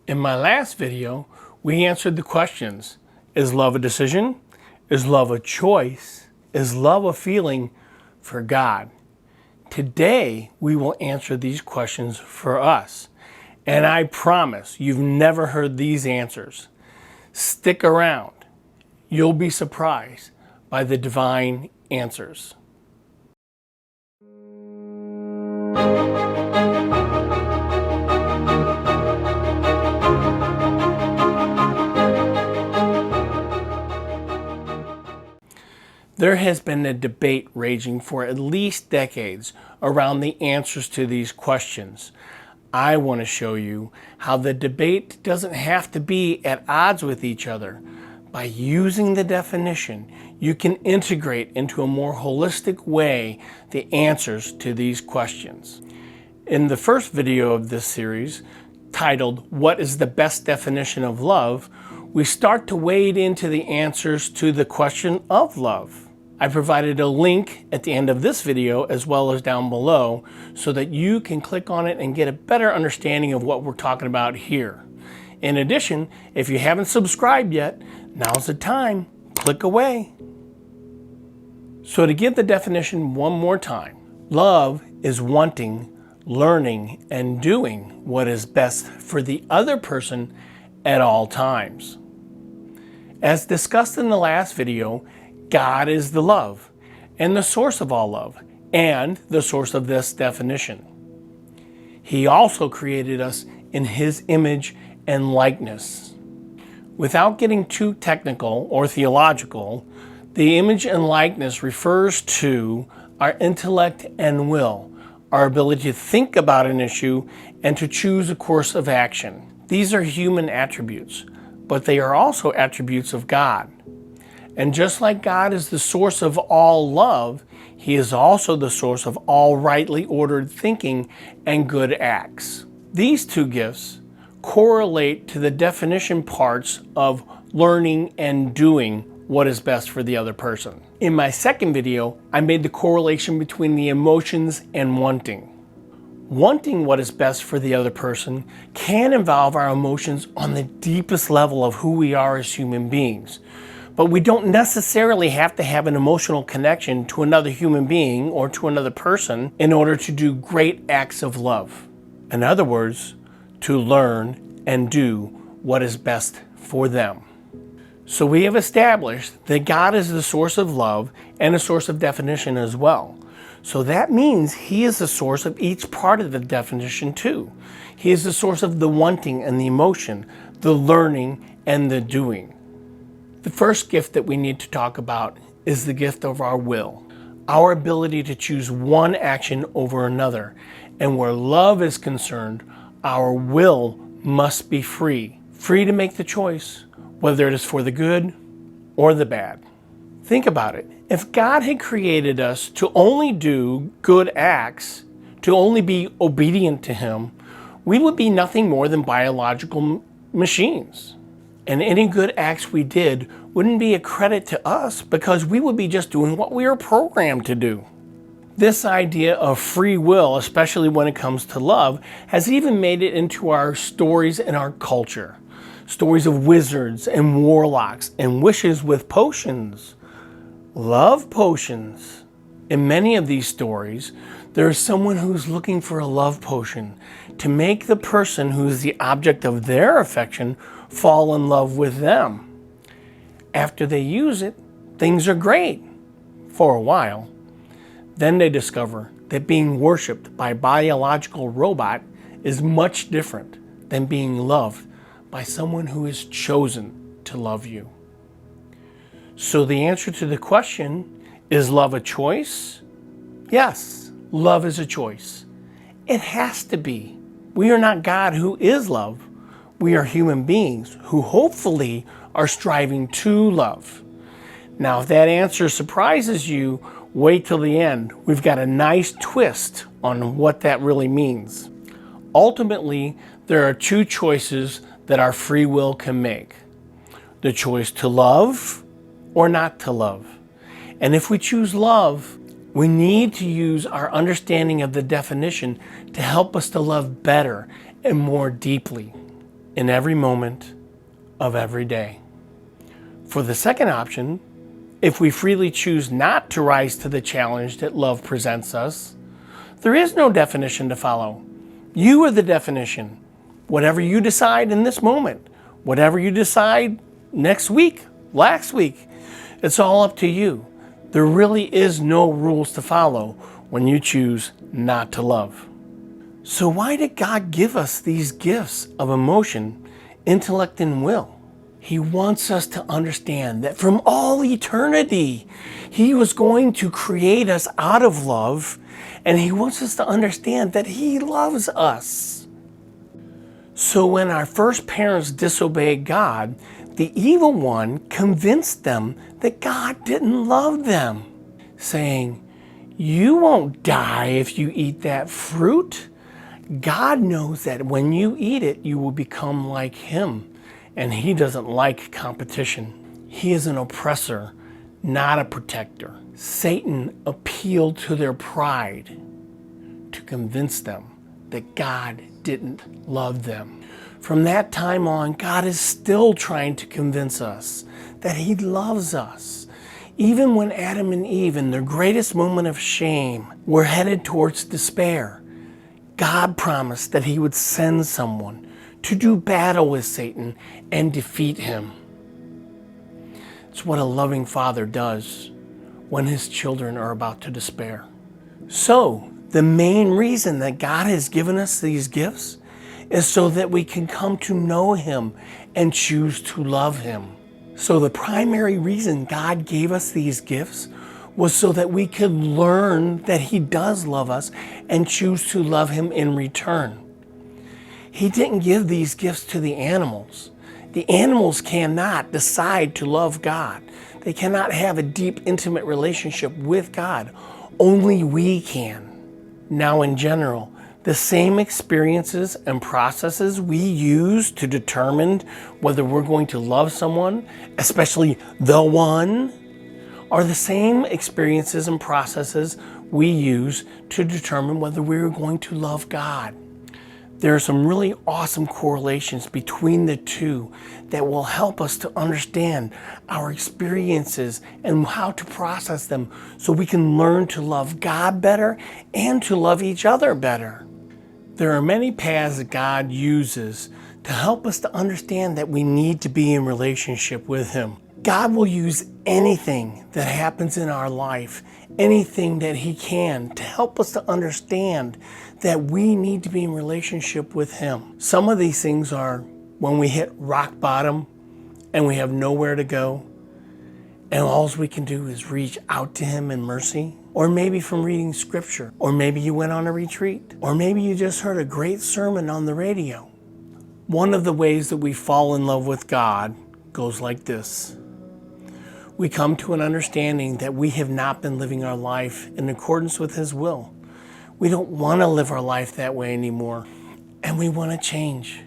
In my last video, we answered the questions: is love a decision? Is love a choice? Is love a feeling for God? Today, we will answer these questions for us. And I promise you've never heard these answers. Stick around. You'll be surprised by the divine answers. There has been a debate raging for at least decades around the answers to these questions. I want to show you how the debate doesn't have to be at odds with each other. By using the definition, you can integrate into a more holistic way the answers to these questions. In the first video of this series, titled "What is the Best Definition of Love?" we start to wade into the answers to the question of love. I provided a link at the end of this video as well as down below so that you can click on it and get a better understanding of what we're talking about here. In addition, if you haven't subscribed yet, now's the time. Click away. So to give the definition one more time, love is wanting, learning, and doing what is best for the other person at all times. As discussed in the last video, God is the love and the source of all love and the source of this definition. He also created us in His image and likeness. Without getting too technical or theological, the image and likeness refers to our intellect and will, our ability to think about an issue and to choose a course of action. These are human attributes, but they are also attributes of God. And just like God is the source of all love, He is also the source of all rightly ordered thinking and good acts. These two gifts correlate to the definition parts of learning and doing what is best for the other person. In my second video, I made the correlation between the emotions and wanting. Wanting what is best for the other person can involve our emotions on the deepest level of who we are as human beings. But we don't necessarily have to have an emotional connection to another human being or to another person in order to do great acts of love. In other words, to learn and do what is best for them. So we have established that God is the source of love and a source of definition as well. So that means He is the source of each part of the definition too. He is the source of the wanting and the emotion, the learning and the doing. The first gift that we need to talk about is the gift of our will, our ability to choose one action over another. And where love is concerned, our will must be free to make the choice, whether it is for the good or the bad. Think about it. If God had created us to only do good acts, to only be obedient to Him, we would be nothing more than biological machines. And any good acts we did wouldn't be a credit to us because we would be just doing what we are programmed to do. This idea of free will, especially when it comes to love, has even made it into our stories in our culture. Stories of wizards and warlocks and wishes with potions. Love potions. In many of these stories, there is someone who's looking for a love potion to make the person who is the object of their affection fall in love with them. After they use it, things are great for a while. Then they discover that being worshipped by a biological robot is much different than being loved by someone who is chosen to love you. So the answer to the question, is love a choice? Yes, love is a choice. It has to be. We are not God who is love. We are human beings who hopefully are striving to love. Now, if that answer surprises you, wait till the end. We've got a nice twist on what that really means. Ultimately, there are two choices that our free will can make. The choice to love or not to love. And if we choose love, we need to use our understanding of the definition to help us to love better and more deeply. in every moment of every day. For the second option, if we freely choose not to rise to the challenge that love presents us, there is no definition to follow. You are the definition. Whatever you decide in this moment, whatever you decide next week, last week, it's all up to you. There really is no rules to follow when you choose not to love. So why did God give us these gifts of emotion, intellect, and will? He wants us to understand that from all eternity, He was going to create us out of love, and He wants us to understand that He loves us. So when our first parents disobeyed God, the evil one convinced them that God didn't love them, saying, "You won't die if you eat that fruit. God knows that when you eat it, you will become like Him, and He doesn't like competition. He is an oppressor, not a protector." Satan appealed to their pride to convince them that God didn't love them. From that time on, God is still trying to convince us that He loves us. Even when Adam and Eve, in their greatest moment of shame, were headed towards despair, God promised that He would send someone to do battle with Satan and defeat him. It's what a loving father does when his children are about to despair. So, the main reason that God has given us these gifts is so that we can come to know Him and choose to love Him. So the primary reason God gave us these gifts was so that we could learn that He does love us and choose to love Him in return. He didn't give these gifts to the animals. The animals cannot decide to love God. They cannot have a deep, intimate relationship with God. Only we can. Now, in general, the same experiences and processes we use to determine whether we're going to love someone, especially the one, are the same experiences and processes we use to determine whether we're going to love God. There are some really awesome correlations between the two that will help us to understand our experiences and how to process them so we can learn to love God better and to love each other better. There are many paths that God uses to help us to understand that we need to be in relationship with Him. God will use anything that happens in our life, anything that He can, to help us to understand that we need to be in relationship with Him. Some of these things are when we hit rock bottom and we have nowhere to go, and all we can do is reach out to Him in mercy. Or maybe from reading scripture, or maybe you went on a retreat, or maybe you just heard a great sermon on the radio. One of the ways that we fall in love with God goes like this. We come to an understanding that we have not been living our life in accordance with His will. We don't want to live our life that way anymore, and we want to change.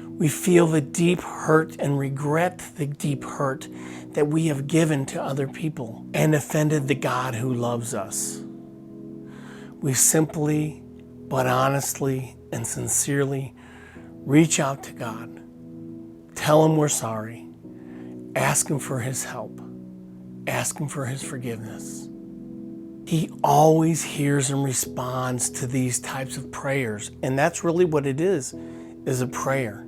We feel the deep hurt and regret the deep hurt that we have given to other people and offended the God who loves us. We simply, but honestly and sincerely reach out to God, tell Him we're sorry, ask Him for His help, ask Him for His forgiveness. He always hears and responds to these types of prayers, and that's really what it is a prayer.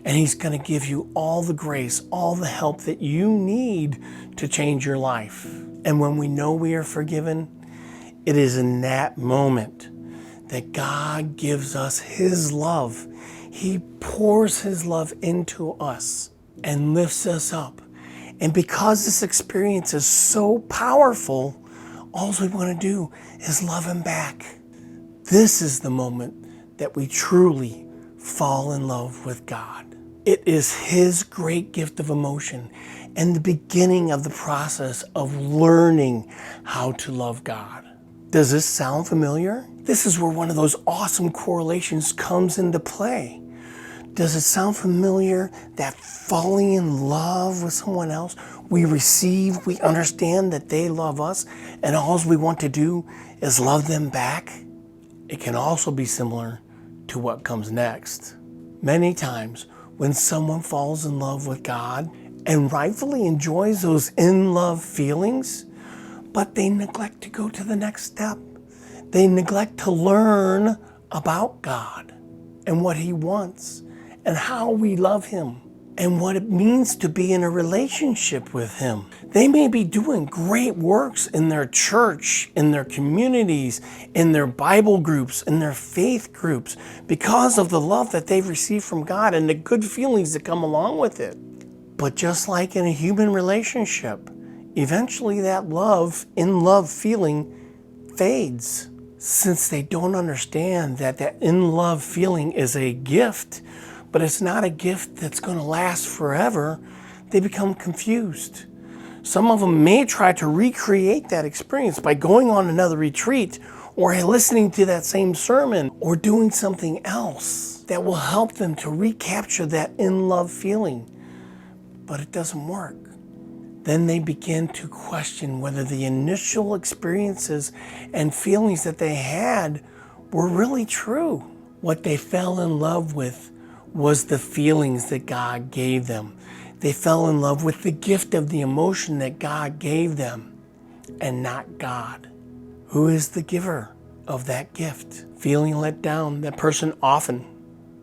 And He's going to give you all the grace, all the help that you need to change your life. And when we know we are forgiven, it is in that moment that God gives us His love. He pours His love into us and lifts us up. And because this experience is so powerful, all we want to do is love Him back. This is the moment that we truly fall in love with God. It is His great gift of emotion and the beginning of the process of learning how to love God. Does this sound familiar? This is where one of those awesome correlations comes into play. Does it sound familiar that falling in love with someone else, we receive, we understand that they love us, and all we want to do is love them back? It can also be similar to what comes next. Many times, when someone falls in love with God and rightfully enjoys those in-love feelings, but they neglect to go to the next step. They neglect to learn about God and what He wants and how we love Him and what it means to be in a relationship with Him. They may be doing great works in their church, in their communities, in their Bible groups, in their faith groups, because of the love that they've received from God and the good feelings that come along with it. But just like in a human relationship, eventually that love, in-love feeling fades. Since they don't understand that that in-love feeling is a gift, but it's not a gift that's going to last forever, they become confused. Some of them may try to recreate that experience by going on another retreat or listening to that same sermon or doing something else that will help them to recapture that in-love feeling. But it doesn't work. Then they begin to question whether the initial experiences and feelings that they had were really true. What they fell in love with was the feelings that God gave them. They fell in love with the gift of the emotion that God gave them, and not God, who is the giver of that gift. Feeling let down, that person often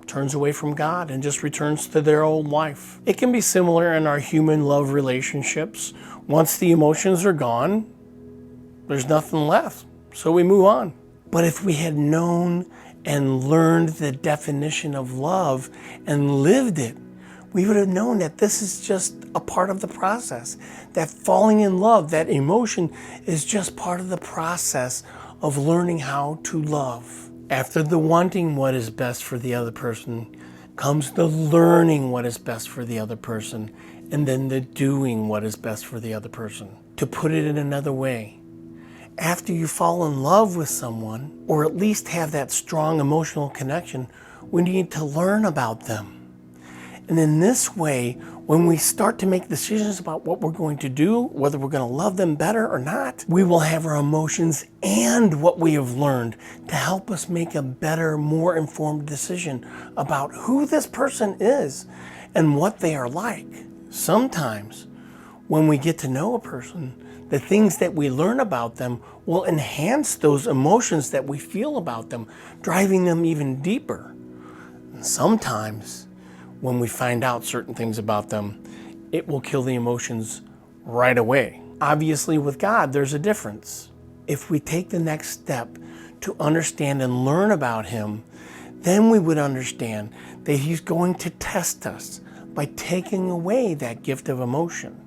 turns away from God and just returns to their old life. It can be similar in our human love relationships. Once the emotions are gone, there's nothing left, so we move on. But if we had known and learned the definition of love and lived it, we would have known that this is just a part of the process. That falling in love, that emotion, is just part of the process of learning how to love. After the wanting what is best for the other person comes the learning what is best for the other person, and then the doing what is best for the other person. To put it in another way, after you fall in love with someone, or at least have that strong emotional connection, we need to learn about them. And in this way, when we start to make decisions about what we're going to do, whether we're going to love them better or not, we will have our emotions and what we have learned to help us make a better, more informed decision about who this person is and what they are like. Sometimes, when we get to know a person, the things that we learn about them will enhance those emotions that we feel about them, driving them even deeper. And sometimes, when we find out certain things about them, it will kill the emotions right away. Obviously, with God, there's a difference. If we take the next step to understand and learn about Him, then we would understand that He's going to test us by taking away that gift of emotion.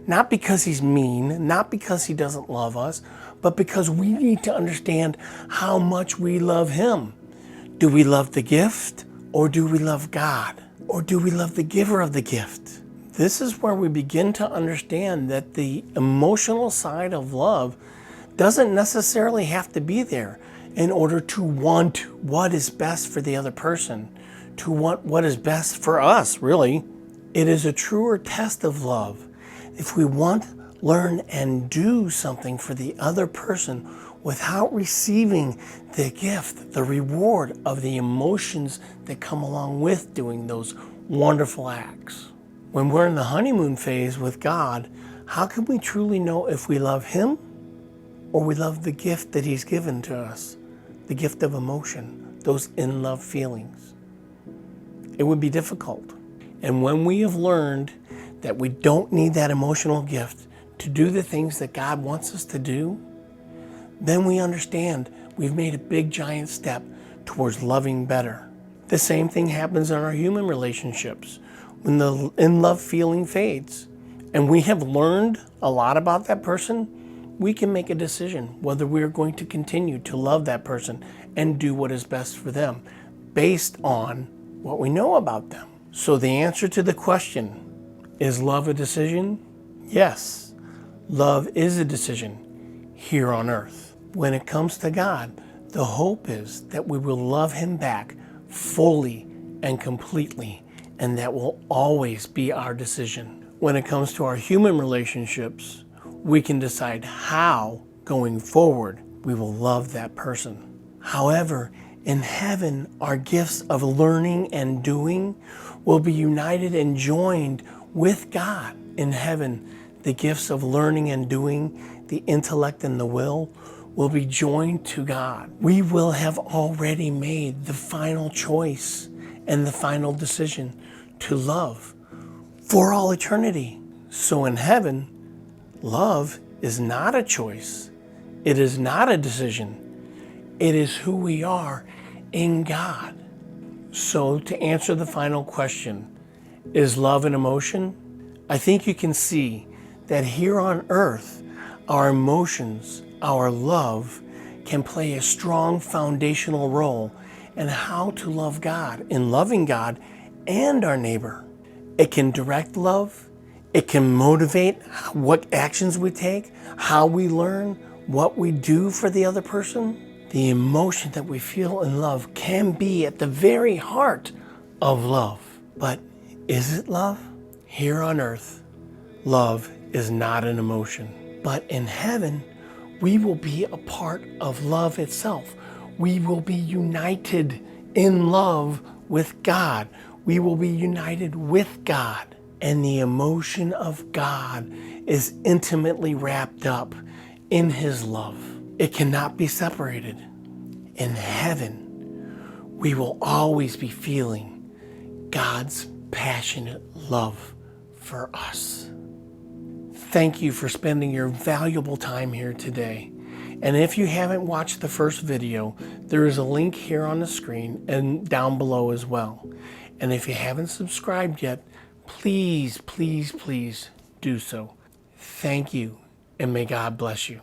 Not because He's mean, not because He doesn't love us, but because we need to understand how much we love Him. Do we love the gift, or do we love God? Or do we love the giver of the gift? This is where we begin to understand that the emotional side of love doesn't necessarily have to be there in order to want what is best for the other person, to want what is best for us, really. It is a truer test of love if we want, learn, and do something for the other person without receiving the gift, the reward of the emotions that come along with doing those wonderful acts. When we're in the honeymoon phase with God, how can we truly know if we love Him or we love the gift that He's given to us, the gift of emotion, those in-love feelings? It would be difficult. And when we have learned that we don't need that emotional gift to do the things that God wants us to do, then we understand we've made a big giant step towards loving better. The same thing happens in our human relationships. When the in-love feeling fades and we have learned a lot about that person, we can make a decision whether we're going to continue to love that person and do what is best for them based on what we know about them. So the answer to the question, is love a decision? Yes, love is a decision here on earth. When it comes to God, the hope is that we will love Him back fully and completely, and that will always be our decision. When it comes to our human relationships, we can decide how, going forward, we will love that person. However, In heaven, our gifts of learning and doing will be united and joined with God. In heaven, the gifts of learning and doing, the intellect and the will be joined to God. We will have already made the final choice and the final decision to love for all eternity. So in heaven, love is not a choice. It is not a decision. It is who we are in God. So to answer the final question, is love an emotion? I think you can see that here on earth, our emotions, our love, can play a strong foundational role in how to love God, in loving God and our neighbor. It can direct love. It can motivate what actions we take, how we learn, what we do for the other person. The emotion that we feel in love can be at the very heart of love. But is it love? Here on earth, love is not an emotion. But in heaven, we will be a part of love itself. We will be united in love with God. We will be united with God. And the emotion of God is intimately wrapped up in His love. It cannot be separated. In heaven, we will always be feeling God's passionate love for us. Thank you for spending your valuable time here today. And if you haven't watched the first video, there is a link here on the screen and down below as well. And if you haven't subscribed yet, please, please, please do so. Thank you, and may God bless you.